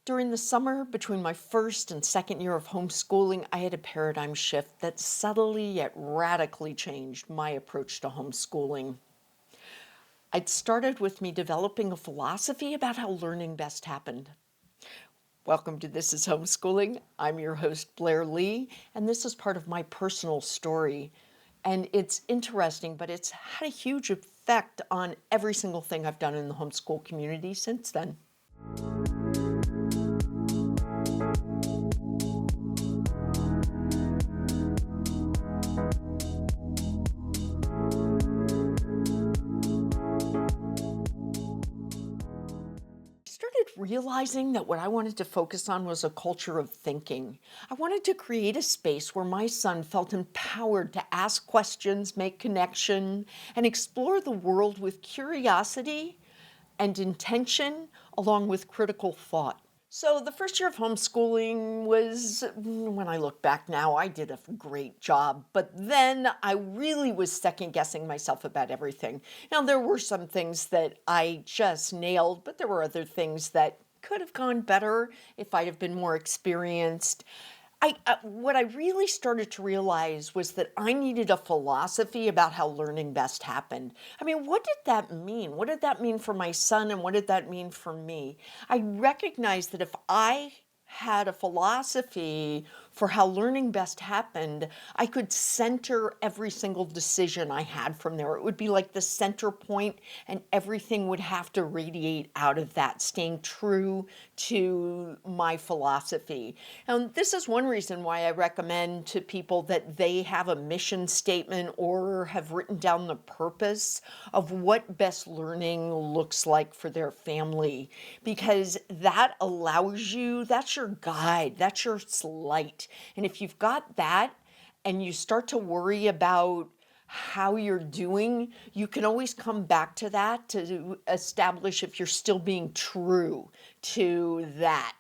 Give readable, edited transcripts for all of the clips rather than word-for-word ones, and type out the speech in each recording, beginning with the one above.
During the summer between my first and second year of homeschooling, I had a paradigm shift that subtly yet radically changed my approach to homeschooling. It started with me developing a philosophy about how learning best happened. Welcome to This is Homeschooling. I'm your host, Blair Lee, and this is part of my personal story. And it's interesting, but it's had a huge effect on every single thing I've done in the homeschool community since then. Started realizing that what I wanted to focus on was a culture of thinking. I wanted to create a space where my son felt empowered to ask questions, make connection, and explore the world with curiosity and intention, along with critical thought. So the first year of homeschooling was, when I look back now, I did a great job. But then I really was second guessing myself about everything. Now, there were some things that I just nailed, but there were other things that could have gone better if I'd have been more experienced. What I really started to realize was that I needed a philosophy about how learning best happened. I mean, what did that mean? What did that mean for my son, and what did that mean for me? I recognized that if I had a philosophy for how learning best happened, I could center every single decision I had from there. It would be like the center point, and everything would have to radiate out of that, staying true to my philosophy. And this is one reason why I recommend to people that they have a mission statement or have written down the purpose of what best learning looks like for their family, because that allows you, that's your guide, that's your light. And if you've got that and you start to worry about how you're doing, you can always come back to that to establish if you're still being true to that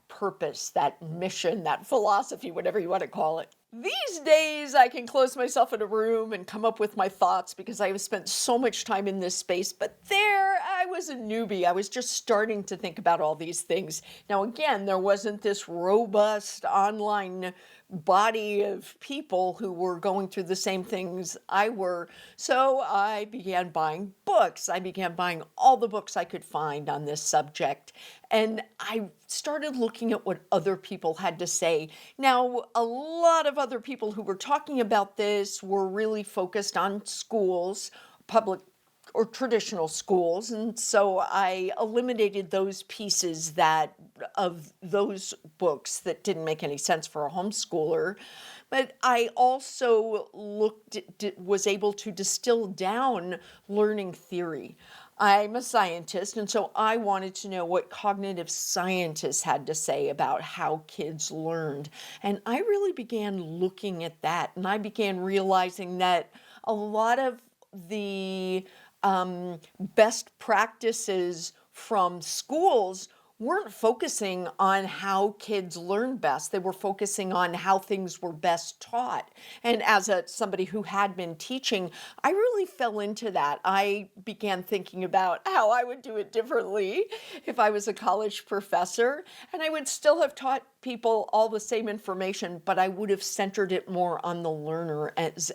purpose, that mission, that philosophy, whatever you want to call it. These days, I can close myself in a room and come up with my thoughts because I have spent so much time in this space. But there, I was a newbie. I was just starting to think about all these things. Now, again, there wasn't this robust online body of people who were going through the same things I were. So I began buying books. I began buying all the books I could find on this subject. And I started looking at what other people had to say. Now, a lot of other people who were talking about this were really focused on schools, public or traditional schools, and so I eliminated those pieces of those books that didn't make any sense for a homeschooler. But I also was able to distill down learning theory. I'm a scientist, and so I wanted to know what cognitive scientists had to say about how kids learned. And I really began looking at that, and I began realizing that a lot of the best practices from schools weren't focusing on how kids learn best. They were focusing on how things were best taught. And as somebody who had been teaching, I really fell into that. I began thinking about how I would do it differently if I was a college professor, and I would still have taught people all the same information, but I would have centered it more on the learner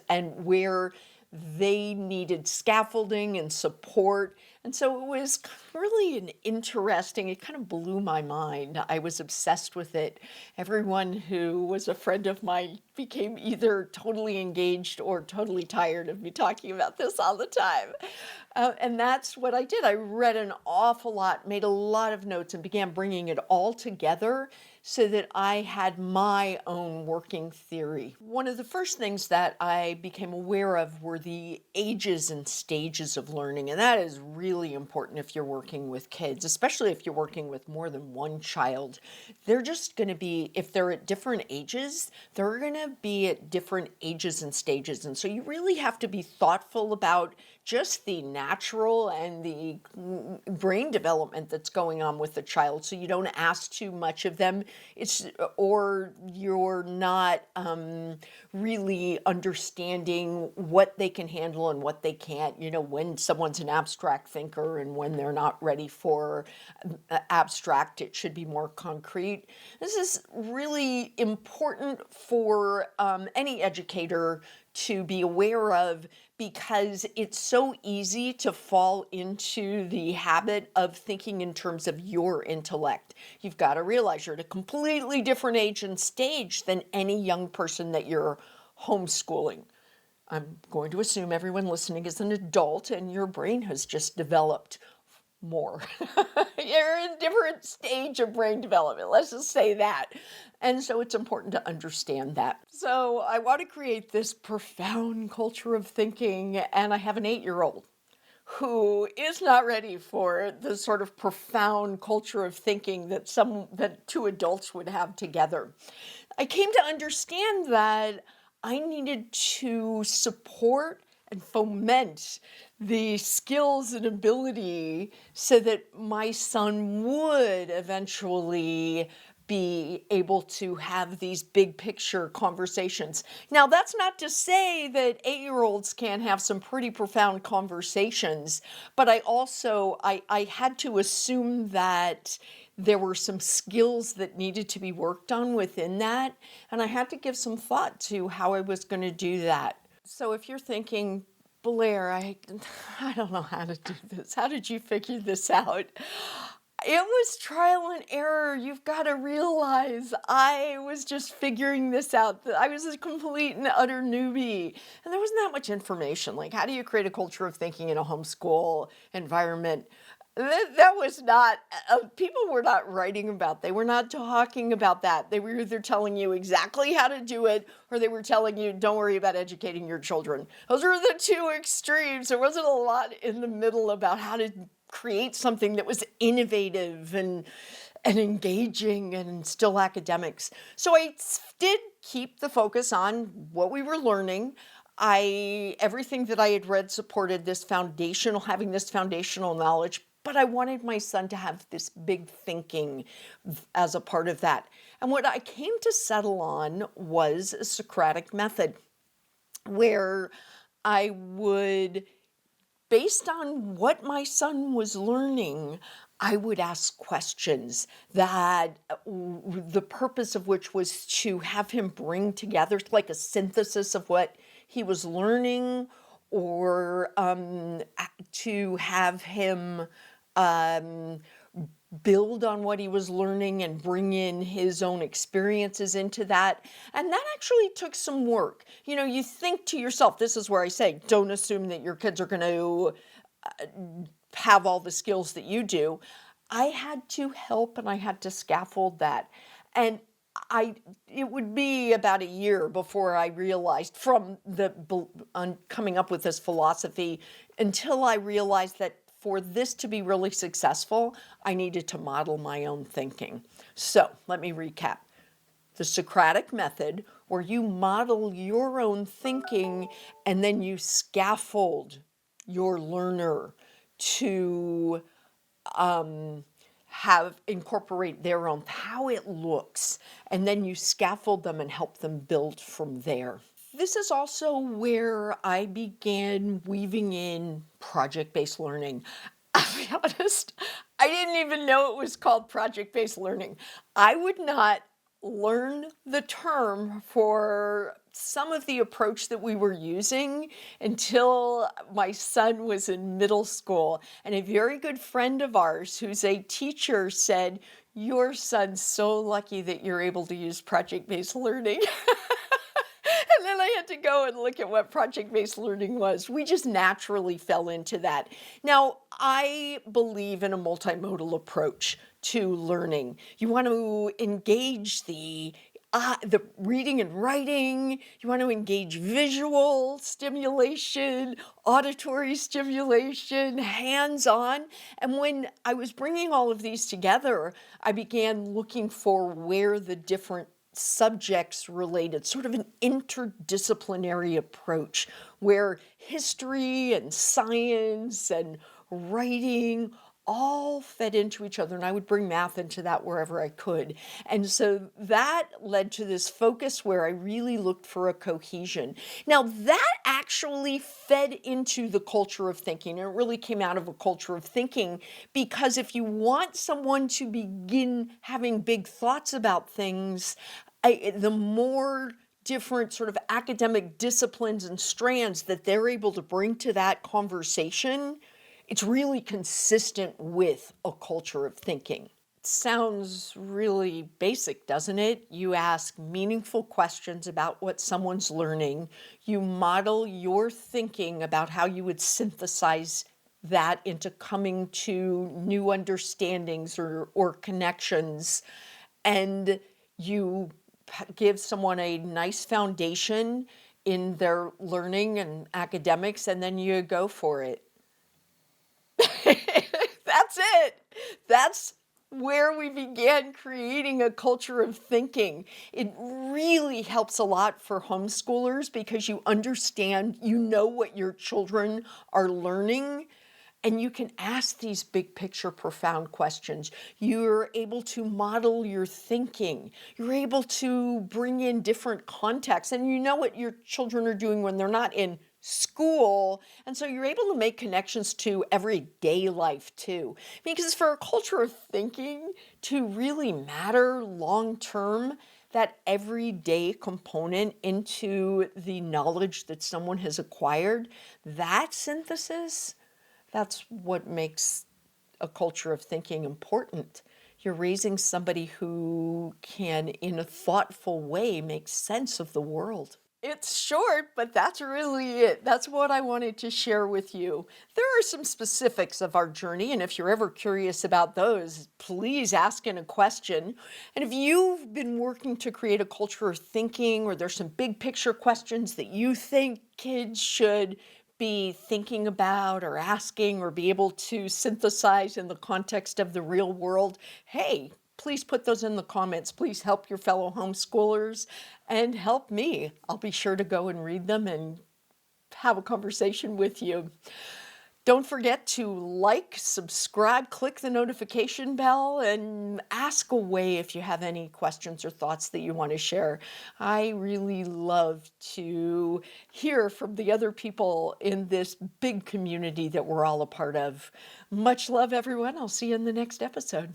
and where they needed scaffolding and support. And so it was really it kind of blew my mind. I was obsessed with it. Everyone who was a friend of mine became either totally engaged or totally tired of me talking about this all the time. And that's what I did. I read an awful lot, made a lot of notes, and began bringing it all together so that I had my own working theory. One of the first things that I became aware of were the ages and stages of learning, and that is really important if you're working with kids, especially if you're working with more than one child. They're just going to be, if they're at different ages, they're going to be at different ages and stages, and so you really have to be thoughtful about just the natural and the brain development that's going on with the child. So you don't ask too much of them. Or you're not really understanding what they can handle and what they can't. When someone's an abstract thinker and when they're not ready for abstract, it should be more concrete. This is really important for any educator to be aware of, because it's so easy to fall into the habit of thinking in terms of your intellect. You've got to realize you're at a completely different age and stage than any young person that you're homeschooling. I'm going to assume everyone listening is an adult and your brain has just developed more. You're in a different stage of brain development. Let's just say that. And so it's important to understand that. So I want to create this profound culture of thinking, and I have an 8-year-old who is not ready for the sort of profound culture of thinking that two adults would have together. I came to understand that I needed to support and foment the skills and ability so that my son would eventually be able to have these big picture conversations. Now, that's not to say that 8-year-olds can't have some pretty profound conversations, but I had to assume that there were some skills that needed to be worked on within that, and I had to give some thought to how I was going to do that. So if you're thinking, Blair, I don't know how to do this. How did you figure this out? It was trial and error. You've got to realize I was just figuring this out. I was a complete and utter newbie. And there wasn't that much information. Like, how do you create a culture of thinking in a homeschool environment? That was not, people were not writing about, they were not talking about that. They were either telling you exactly how to do it, or they were telling you, don't worry about educating your children. Those are the two extremes. There wasn't a lot in the middle about how to create something that was innovative and engaging and still academics. So I did keep the focus on what we were learning. Everything that I had read supported having this foundational knowledge, but I wanted my son to have this big thinking as a part of that. And what I came to settle on was a Socratic method, where I would, based on what my son was learning, I would ask questions that the purpose of which was to have him bring together like a synthesis of what he was learning, or to have him build on what he was learning and bring in his own experiences into that. And that actually took some work. You think to yourself, this is where I say, don't assume that your kids are going to have all the skills that you do. I had to help and I had to scaffold that. And it would be about a year before I realized, from coming up with this philosophy, until I realized that for this to be really successful, I needed to model my own thinking. So let me recap. The Socratic method, where you model your own thinking and then you scaffold your learner to incorporate their own, how it looks, and then you scaffold them and help them build from there. This is also where I began weaving in project-based learning. I'll be honest, I didn't even know it was called project-based learning. I would not learn the term for some of the approach that we were using until my son was in middle school. And a very good friend of ours, who's a teacher, said, "Your son's so lucky that you're able to use project-based learning." And then I had to go and look at what project-based learning was. We just naturally fell into that. Now, I believe in a multimodal approach to learning. You want to engage the reading and writing. You want to engage visual stimulation, auditory stimulation, hands-on. And when I was bringing all of these together, I began looking for where the different subjects related, sort of an interdisciplinary approach where history and science and writing all fed into each other. And I would bring math into that wherever I could. And so that led to this focus where I really looked for a cohesion. Now, that actually fed into the culture of thinking. And it really came out of a culture of thinking, because if you want someone to begin having big thoughts about things, the more different sort of academic disciplines and strands that they're able to bring to that conversation, it's really consistent with a culture of thinking. It sounds really basic, doesn't it? You ask meaningful questions about what someone's learning. You model your thinking about how you would synthesize that into coming to new understandings or connections. And you give someone a nice foundation in their learning and academics, and then you go for it. That's it. That's where we began creating a culture of thinking. It really helps a lot for homeschoolers because you understand, you know what your children are learning, and you can ask these big picture, profound questions. You're able to model your thinking. You're able to bring in different contexts, and you know what your children are doing when they're not in school. And so you're able to make connections to everyday life too. Because for a culture of thinking to really matter long term, that everyday component into the knowledge that someone has acquired, that synthesis, that's what makes a culture of thinking important. You're raising somebody who can, in a thoughtful way, make sense of the world. It's short, but that's really it. That's what I wanted to share with you. There are some specifics of our journey, and if you're ever curious about those, please ask in a question. And if you've been working to create a culture of thinking, or there's some big picture questions that you think kids should be thinking about or asking or be able to synthesize in the context of the real world, hey, please put those in the comments. Please help your fellow homeschoolers and help me. I'll be sure to go and read them and have a conversation with you. Don't forget to like, subscribe, click the notification bell, and ask away if you have any questions or thoughts that you want to share. I really love to hear from the other people in this big community that we're all a part of. Much love, everyone. I'll see you in the next episode.